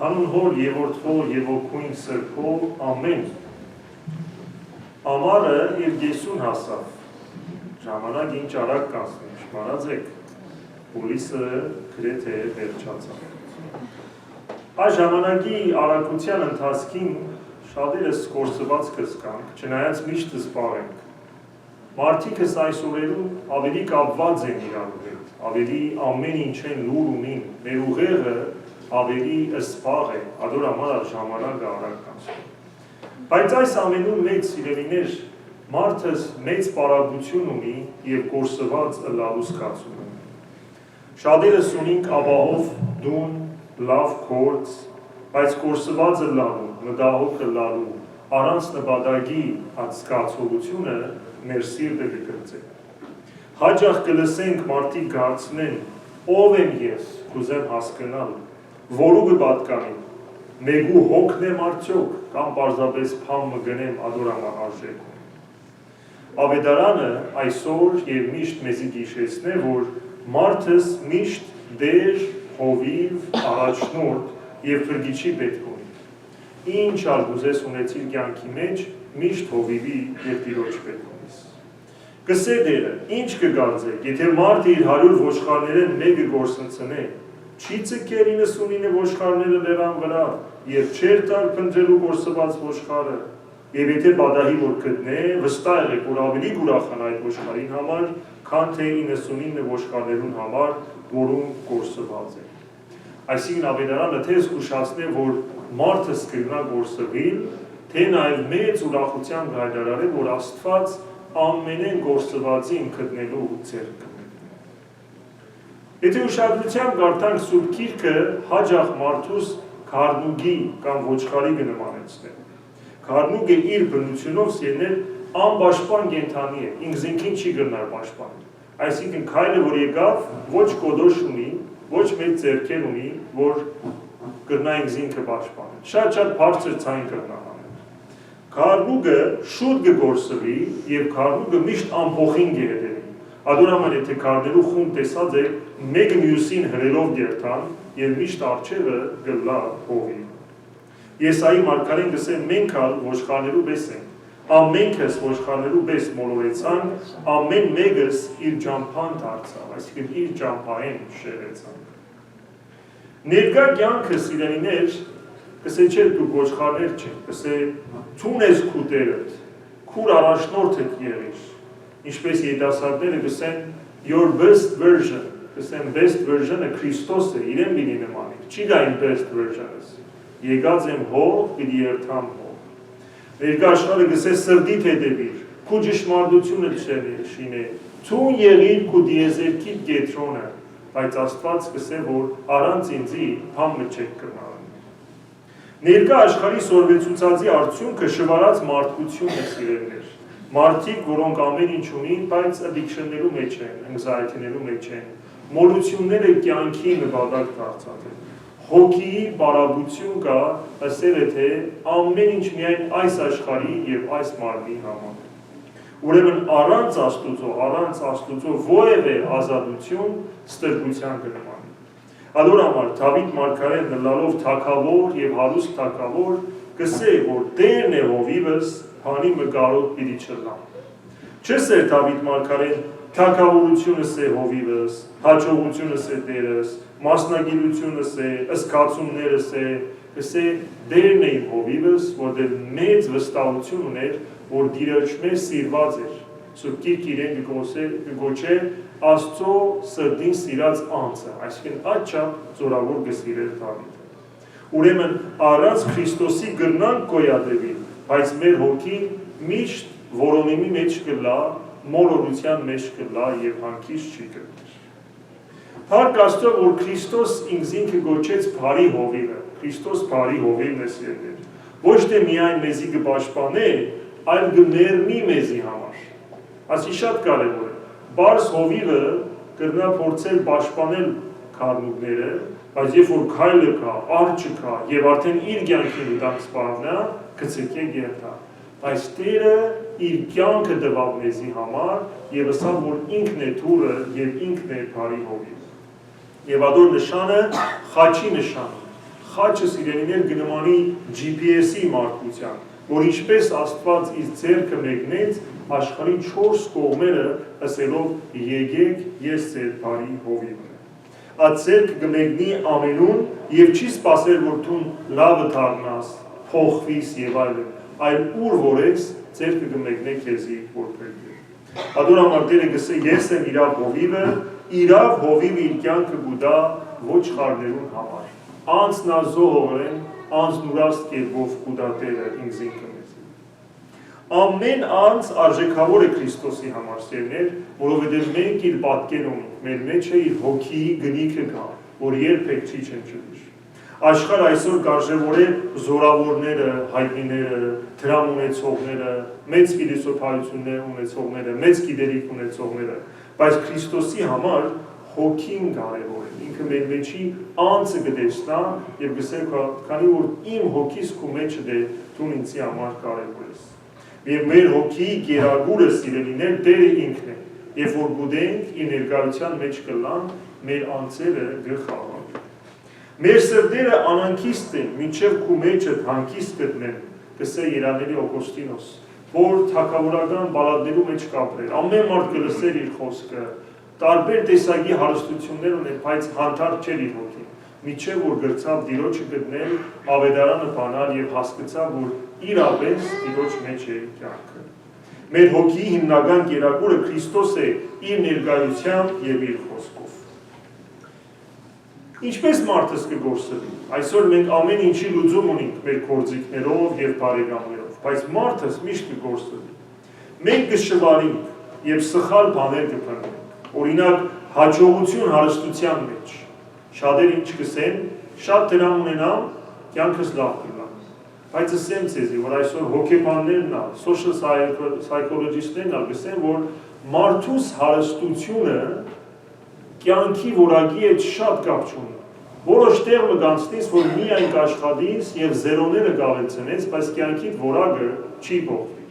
Հանուն հոր եւ որդվոր եւ օգուին սրբով ամեն ամառը իր գեսուն հասավ ժամանակ ինչ արագ կանցնի շմարածեք հուլիսը գրեթե վերջացավ այս ժամանակի արագության ընթացքին շատերս կորսված կզկանք չնայած միշտ զբաղենք մարդիկս այս օրերում ավելի կապված են իրար հետ ավելի ամեն ինչ են լուր ունին մեր ուղեղը ավելի սպաղ է, ադոր համար ժամանակը արագ կանցնում։ Բայց այս ամենում մեծ սիրելիներ մարդս մեծ պարագություն ունի և կորսված ըլլալու զգացում ունի։ Շատերս ունենք ապահով դուն, լավ գործ, բայց կորսված ըլլալու, մտահոգ ըլլալու, առանց նպատակի այդ զգացողությունը մեր սիրտը կգրծե։ Հաճախ կլսենք մարդիկ հարցնեն, ով եմ ես, կուզեմ հասկանալ, որու կպատկանի, մեգու հոգնեմ արդյոք, կամ պարզապես փամ մգնեմ ադորաման արժեքում։ Ավետարանը այսօր և միշտ մեզի գիշեցն է, որ մարդս միշտ դեր, հովիվ, առաջնորդ և փրկիչի պետք ունի։ Ինչ ալ ուզես ունեցիր կյանքի մեջ, միշտ հովիվի և տիրոջ պետք ունիս։ Կսե դերը, ինչ կգարձեք, եթե մարդը իր 100 ոչխարներեն մեկը գործընծնե, չի ծկեր 99 ոչխարները լերան վրա և չեր տար պնդրելու կորսված ոչխարը և եթե բադահի որ կտնե, վստահ եք, որ ավելի կուրախան այդ ոչխարին համար, քան թե 99 ոչխարներուն համար, որում կորսված է։ Այսինքն ավետարանը թե զգուշացնե, որ մարդը սկրնա կորսվիլ, թե նաև մեծ ուրախության հայտարարե, որ Աստված ամենեն կորսվածին գտնելու ձեռք կնի։ Եթե ուշադրությամբ կարդանք Սուրբ Գիրքը, հաճախ մարդուս քարնուգի կամ ոչխարի կնմանեցնե։ Քարնուգը իր բնությունով սերներ անպաշտպան կենդանի է, ինքզինքին չի գտնար պաշտպանել։ Այսինքն քայլը, որ եկավ, ոչ կոդոշ ունի, ոչ մեծ ձեռքեր ունի, որ կրնա ինքզինքը պաշտպանել։ Շատ բարձր ցայն կրնա անել։ Քարնուգը շուտ կգործվի եւ քարնուգը միշտ ամփոխին կհետևի։ Ադորաման եթե քարներու խումբ տեսած եք, մեկը մյուսին հրելով դերթան եւ միշտ արջևը գլա հովի։ Եսայի մարգարեն գսե մենք ալ ոչխարներու պես ենք։ Ամենքս ոչխարներու պես մոլորեցանք, ամեն մեկս իր ջամփան դարձավ, այսինքն իր ջամփային շեղեցանք։ Ներկա կյանքը սիրելիներ, կսե չէ դու ոչխարներ չեք, կսե ցուն ես քուտերդ, քուր առաջնորդդ եղիր։ Ինչպես երիտասարդները կսեն your best version, կսեն best version-ը Քրիստոս է, իրեն պիտի նմանի։ Չի գա իմ best version-ս։ Եկած եմ հող, պիտի երթամ հող։ Ներկա աշխարհը կսե սրդիդ հետևիր, քու ճշմարտությունը շինե, ցուն եղիր քու դիեզերքի կետրոնը, բայց Աստված կսե որ առանց ինձի բամը չեք կրնալ։ Ներկա աշխարհի սորվեցուցածի արդյունքը շվարած մարդկությունն է սիրելիներ։ Մարդիկ, որոնք ամեն ինչ ունին, բայց addiction-ներու մեջ են, anxiety-ներու մեջ են, մոլությունները կյանքի նպատակ դարձած են։ Հոգիի բարաբություն կա, ասել է թե ամեն ինչ միայն այս աշխարհի եւ այս մարմնի համար։ Ուրեմն առանց Աստուծո որևէ ազատություն ստրկության կնմանի։ Ադորամար Դավիթ մարգարեն լալով թագավոր եւ հարուստ թագավոր կսե որ Տերն է հովիվս հանի մկարոտ պիտի չլամ։ Չսեր Դավիթ մարգարեն թագավորությունս է հովիվս, հաջողությունս է Տերս, մասնագիտությունս է, ըսկացումներս է, կսե Տերն է իմ հովիվս, որտեղ մեծ վստահություն ուներ, որ դիրոջմե սիրված էր։ Սուրբ Գիրքը իրեն կգոչե Աստծո սրտին սիրած անձը, այսինքն աչափ զորավոր կսիրեր Դավիթը։ Ուրեմն առանց Քրիստոսի գրնանք գոյատևի, բայց մեր հոգին միշտ որոնիմի մեջ կլա, մոլորության մեջ կլա եւ հանգիստ չի կլներ։ Փառք Աստծո, որ Քրիստոս ինքզինքը գոչեց բարի հովիվը, Քրիստոս բարի հովիվն է սիրել։ Ոչ թե միայն մեզի կպաշտպանե, այլ կմեռնի մեզի համար։ Այսի շատ կարևոր է։ Բարս հովիվը կրնա փորձել պաշտպանել քարնուկները, բայց երբ որ քայլը կա, արջը կա եւ արդեն իր կյանքի վտանգ սպառնա, գցեք երթա։ Բայց Տերը իր կյանքը տվավ մեզի համար եւ ասավ որ ինքն է թուրը եւ ինքն է բարի հովիվը։ Եվ ադոր նշանը խաչի նշան։ խաչը սիրելիներ գնմանի GPS-ի մարգության, որ ինչպես Աստված իր ձեռքը մեկնեց աշխարհի 4 կողմերը ասելով եկեք ես ձեր բարի հովիվն եմ։ Այդ ձեռքը կմեկնի ամենուն եւ չի սпасել որ դու լավը դառնաս, փոխվիս եւ այլն, այլ ուր որ ես ձեռքը կմեկնե քեզի որ փրկի։ Adora Tերը գսե ես եմ իրավ հովիվը իր կյանքը գուտա ոչխարներուն համար։ Անձնազոհորեն, անձնուրաստ կերպով գուտա Տերը ինձին կմեզ։ Ամեն անձ արժեքավոր է Քրիստոսի համար սերներ, որովհետև մենք իր պատկեր ունենք, մեր մեջ է իր հոգիի գնիքը կա, որ երբեք չի չնչվի։ Աշխարհը այսօր կարժևոր է զորավորները, հայտնիները, դրամ ունեցողները, մեծ ֆիլիսոփայություններ ունեցողները, մեծ գիտելիք ունեցողները, բայց Քրիստոսի համար հոգին կարևոր է։ Ինքը մեր մեջի անձը կտեսնա եւ գսե քանի որ իմ հոգիս քո մեջը դե դու ինձի համար կարևոր ես։ Եվ մեր հոգիի գերագուրը սիրելիներ Տերը ինքն է։ Երբ որ գուտենք իր ներկայության մեջ կլան, մեր անձերը գխավան։ Մեր սրտերը անհանգիստ են, մինչև քո մեջը հանգիստ գտնեն, գսե Երանելի Օգոստինոս, որ թագավորական բալադներու մեջ կապրել, ամեն մարդ կլսեր իր խոսքը, տարբեր տեսակի հարստություններ ուներ, բայց հանդարտ չէր իր հոգին, մինչև որ գրծավ Տիրոջը գտնել, ավետարանը բանալ եւ հասկացավ, որ իրապես Տիրոջ մեջ է կյանքը։ Մեր հոգիի հիմնական կերակուրը Քրիստոս է իր ներկայությամբ եւ իր խոսքով։ Ինչպես մարդս կգործվի։ Այսօր մենք ամեն ինչի լուծում ունենք մեր գործիքներով եւ բարեկամներով, բայց մարդս միշտ կգործվի։ Մենք կշվարենք եւ սխալ բաներ կփնտրենք։ Օրինակ, հաջողություն հարստության մեջ։ Շատերը ինչ կսեն, շատ դրամ ունենամ, կյանքս լավ կլա։ Բայց ասեմ ցեզի, որ այսօր հոգեբաններն, social psychologist-ներն ասեն, որ մարդուս հարստությունը կյանքի որակի հետ շատ կապ չունի։ Որոշ տեղ մգանցնից, որ միայն կաշխատից և զերոները գավեցնեց, բայց կյանքիդ որակը չի փոխվի։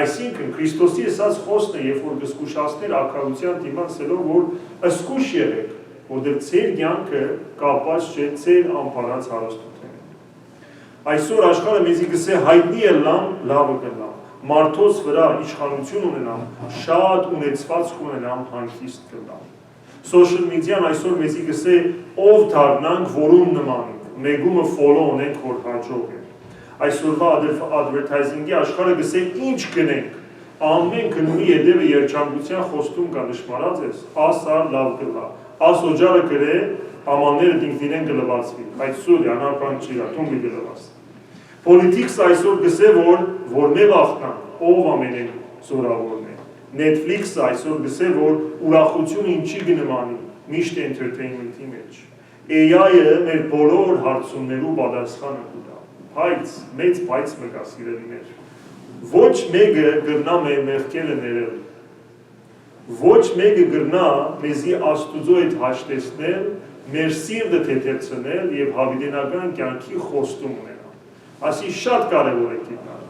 Այսինքն Քրիստոսի ասած խոսքն է, երբ որ կզգուշացներ ակարության դիմացելով, որ ըսկուշ եղեք, որտեղ ձեր կյանքը կապված չէ ձեր անփարած հարստութենը։ Այսօր աշխարհը մեզի գսե հայտնի ելամ, լավը կլամ, մարդոց վրա իշխանություն ունենամ, շատ ունեցվածք ունենամ, հանգիստ կլամ։ Social media-ն այսօր մեզի գսե ով դառնանք, որում նմանենք, մեգումը follow ունենք, որ հաջող է։ Այսօրվա advertising-ի աշխարհը գսե ինչ գնենք, ամեն գնումի հետևը երջանկության խոստում կա նշմարած ես, ասար լավ կլա, աս օջարը գրե, ամանները դինքնին կլվացվի, բայց սուրի անարպան չիրա, թում մի կլվաս։ Politics այսօր գսե, որ մեվ ախնանք, ով ամենեն զորավորն է։ Netflix-ը այսօր գսե, որ ուրախությունը ինչի գնմանի, միշտ entertainment-ի մեջ։ AI-ը մեր բոլոր հարցումներու պատասխանը կուտա, բայց, մեծ բայց մկա սիրելիներ։ Ոչ մեկը գրնա մեր մեղքերը ներել, ոչ մեկը գրնա մեզի Աստուծո հետ հաշտեցնել, մեր սիրտը թեթևացնել եւ հավիտենական կյանքի խոստում ունենալ։ Ասի շատ կարեւոր է գիտնալ,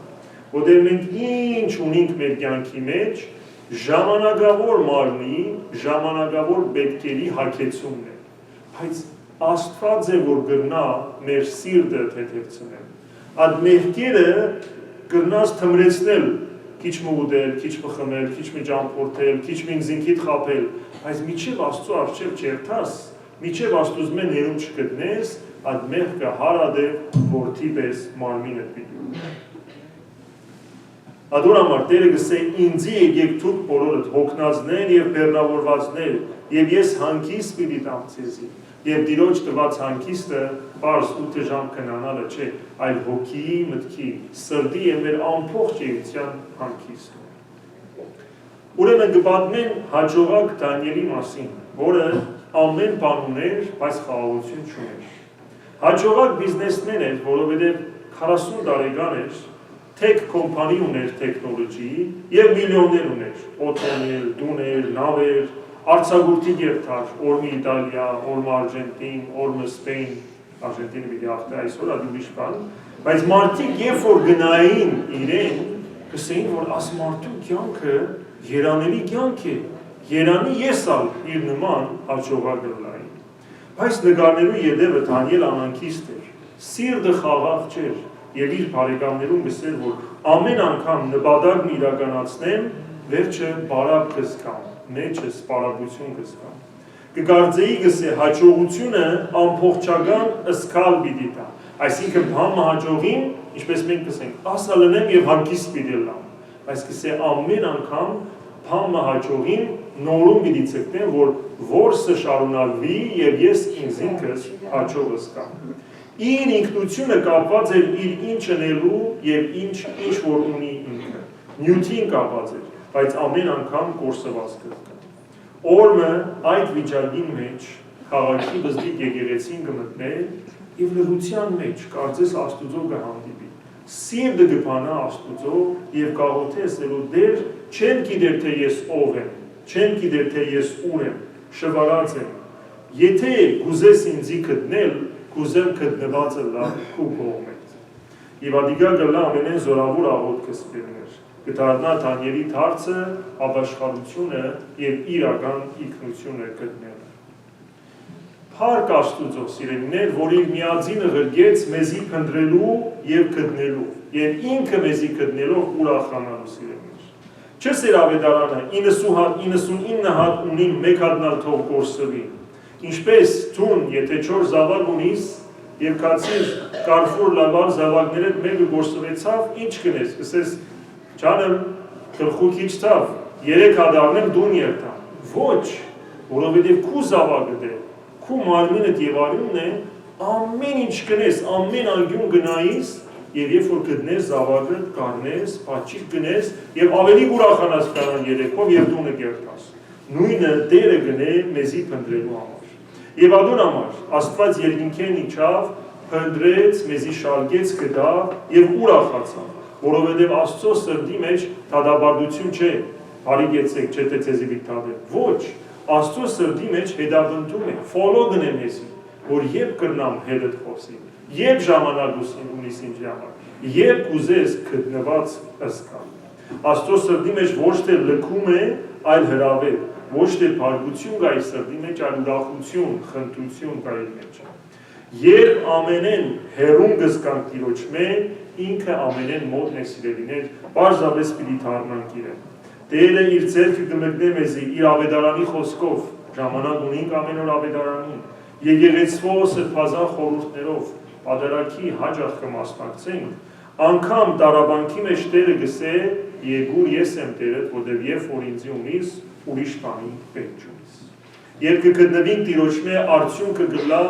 որտեղ մենք ինչ ունենք մեր կյանքի մեջ, ժամանակավոր մարմնի, ժամանակավոր պետքերի հագեցումն է, բայց Աստված է, որ գրնա մեր սիրտը թեթևացնել։ Այդ մեղքերը գրնաս թմրեցնել, քիչ մուտել, քիչ մխմել, քիչ մի ճամփորդել, քիչ մի զինքիդ խապել, բայց միջև Աստծո առջև չերթաս, միջև Աստուծո մեն ներում չգտնես, այդ մեղքը հարադե որդի պես մարմինը պիտի։ Adora Tերը գսե ինձի եկեք դուք բոլորդ հոգնածներ եւ բեռնավորվածներ եւ ես հանգիստ պիտի տամ ցեզի եւ Տիրոջ տված հանգիստը բարձ 8 ժամ քնանալը չէ այլ հոգիի մտքի սրտի եւ մեր ամբողջ էության հանգիստը Ուրեմն կպատմեն հաջողակ Դանիելի մասին որը ամեն բան ուներ բայց խաղաղություն չուներ Հաջողակ բիզնեսմեն էր որովհետեւ 40 տարեկան էր Tech կոմպանի ուներ տեխնոլոգիի եւ միլիոններ ուներ, օտոներ, դուներ, նավեր, արձակուրդի երթար, օրմի Իտալիա, օրմը Արժենտին, օրմը Սպեին, Արժենտինը պիտի հաղթե այսօր ադուբիշ բան, բայց մարդիկ երբ որ գնային իրեն, կսեին, որ աս մարդու կյանքը երանելի կյանք է, երանի ես ալ իր նման հաջողակ լային, բայց նկարներու ետևը Դանիել անհանգիստ էր, սիրտը խաղաղ չէր եւ իր բարեկամներուն գսել, որ ամեն անգամ նպատակն իրականացնեմ, վերջը բարակ կզգամ, մեջը սպառողություն կզգամ։ Կգարձեի գսե հաջողությունը ամփոխչական ըսկալ պիտի տա։ Այսինքն բամը հաջողին, ինչպես մենք կսենք, ասա լնեմ եւ հարկիստ պիտի լամ։ Այս կսե ամեն անգամ բամը հաջողին նորում պիտի ցկտեմ, որ որսը շարունակվի եւ ես ինձ ինքս հաջող ըսկամ։ Իր ինքնությունը կապված էր իր ինչ ընելու եւ ինչ որ ունի ինքը։ Նյութին կապված էր, բայց ամեն անգամ կորսված կզգա։ Օրը այդ վիճակի մեջ քաղաքի բզդիկ եկեղեցին կմտներ եւ լրության մեջ կարծես Աստուծո կհանդիպի։ Սիրտը կփանա Աստուծո եւ կաղոթե ասելու դեր չեմ գիտեր թե ես ով եմ, չեմ գիտեր թե ես ուր եմ, շվարած եմ։ Եթե կուզես ինձի գտնել, կուզեմ գտնվածը լավ քու կողմից։ Եվ ադիգա գլա ամենեն զորավոր աղոթքս բերներ։ Կդառնա Դանիելի դարձը, ապաշխարությունը եւ իրական ինքնությունը գտնելը։ Փառք Աստուծո սիրելիներ, որ իր միածինը գրգեց մեզի փնտրելու եւ գտնելու եւ ինքը մեզի գտնելով ուրախանալու սիրելիներ։ Չսեր ավետարանը 99 հատ ունի, մեկ հատնալ թող կորսվի։ Ինչպես ցուն, եթե 4 զավակ ունիս եւ կացիր Կարֆուր լավալ զավակները մեկը կորսվեցավ, ինչ կնես, կսես Չանեմ, թրխուքիչ թավ, 3 հադարնեմ դուն երթամ, ոչ, որովհետև քու զավակը դե, քու մարմինդ և արյունն է, ամեն ինչ կնես, ամեն անգյուն գնայիս, և երբ որ գտնես զավակը, կարնես, պաչիկ գնես, և ավելի ուրախանաս կարան երեքով և դունը գերտաս, նույնը դերը գնե մեզի փնտրելու համար, և ադուն համար, Աստված երկինքեն իջավ, փնտրեց, մեզի շալգեց գտա և ուրախացավ, որովհետև Աստծո սրտի մեջ դատաբարդություն չէ, հարիգեցեք, չէ թե ձեզի վիթադել, ոչ, Աստծո սրտի մեջ հետապնդում է, ֆոլոգն է մեզի, որ երբ կրնամ հետդ խոսի, երբ ժամանակ ունիս ինձ համար, երբ կուզես գտնված ըսկալ։ Աստծո սրտի մեջ ոչ թե լքում է, այլ հրավեր, ոչ թե փառքություն կա իր սրտի մեջ, այլ ուրախություն, խնդրություն կա իր մեջ։ Երբ ամենեն հերուն գզկանք Տիրոջ մեջ, ինքը ամենեն մոտն է սիրելիներ, պարզապես պիտի դառնանք իրեն։ Տերը իր ձեռքը կմեկնե մեզի իր ավետարանի խոսքով, ժամանակ ունենք ամեն օր ավետարանին, եկեղեցվո սրբազան խորհուրդներով, պատարագի հաճախ կմասնակցենք, անգամ տարաբանքի մեջ Տերը գսե, եկուր ես եմ Տերդ, որտև երբ որ ինձի ունիս, ուրիշ բանի պետք չունիս։ Երբ կգտնվենք Տիրոջ մեջ, արդյունքը կգլա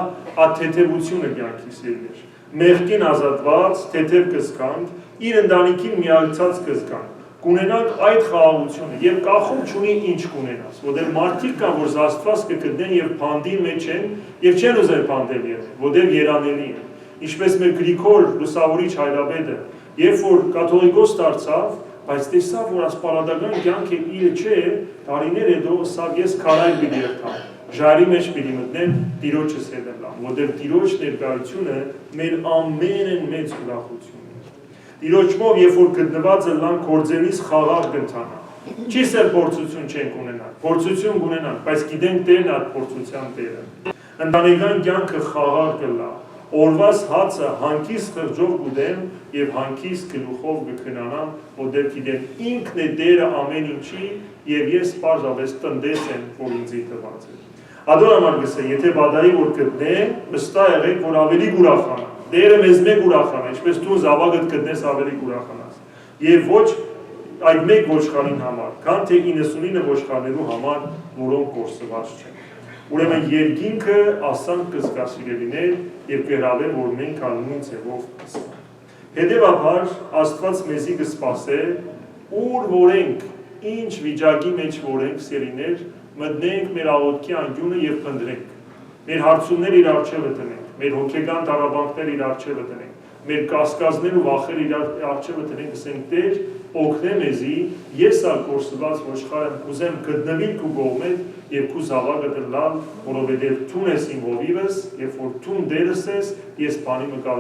աթեթևությունը կյանքի սիրելիներ։ Մեղքին ազատված, թեթև կզկանք, իր ընտանիքին միացած կզկանք, կունենանք այդ խաղաղությունը եւ կախում չունի ինչ կունենաս, որտեղ մարդիկ կան, որ զաստված կգտնեն եւ փանդի մեջ են եւ չեն ուզել փանդել եղել, որտեղ երանելի են։ Ինչպես մեր Գրիգոր Լուսավորիչ հայրապետը, երբ որ կաթողիկոս դարձավ, բայց տեսավ, որ ասպարադական կյանքը իրը չէ, տարիներ հետո սա ես քարայր պիտի երթամ։ Ժարի մեջ պիտի մտնեմ, Տիրոջս հետ լամ, որտեղ Տիրոջ ներկայությունը մեր ամենեն մեծ ուրախությունն է։ Տիրոջով, երբ որ գտնվածը լան կործենից խաղաղ կընթանա։ Չի սեր փորձություն չենք ունենալ, փորձություն կունենանք, բայց գիտենք Տերն այդ փորձության Տերը։ Ընտանեկան կյանքը խաղաղ կլա, օրվաս հացը հանգիստ խղճով կուտեմ եւ հանգիստ գլուխով կքնանամ, որտեղ գիտեմ ինքն է Տերը ամեն ինչի եւ ես պարզապես տնտես եմ, որ ինձի տված է։ Ադոր համար գսե, եթե բադայի որ գտնեմ, վստահ եղեք, որ ավելի կուրախանա։ Տերը մեզ մեկ ուրախանա, ինչպես դու զավակդ գտնես ավելի կուրախանաս։ Եվ ոչ այդ մեկ ոչխարին համար, քան թե 99 ոչխարներու համար, որոնք կորսված չեն։ Ուրեմն երկինքը ասանք կզգա սիրելիներ եւ կհրավեր, որ մենք անունի ձևով կսպանք։ Հետևաբար Աստված մեզի կսպասե, ուր որ ենք, ինչ վիճակի մեջ որ ենք սիրելիներ, մտնենք մեր աղոթքի անկյունը եւ փնտրենք։ Մեր հարցումները իր առջևը տնենք, մեր հոգեկան տառապանքները իր առջևը տնենք, մեր կասկածներ ու վախերը իր առջևը տնենք, ասենք Տեր, օգնե մեզի, ես ալ կորսված ոչխար եմ, կուզեմ գտնվել քու կողմդ եւ քու զավակը դրլալ, որովհետեւ դու ես իմ հովիվս, երբ որ դու դերս ես բանի մկալ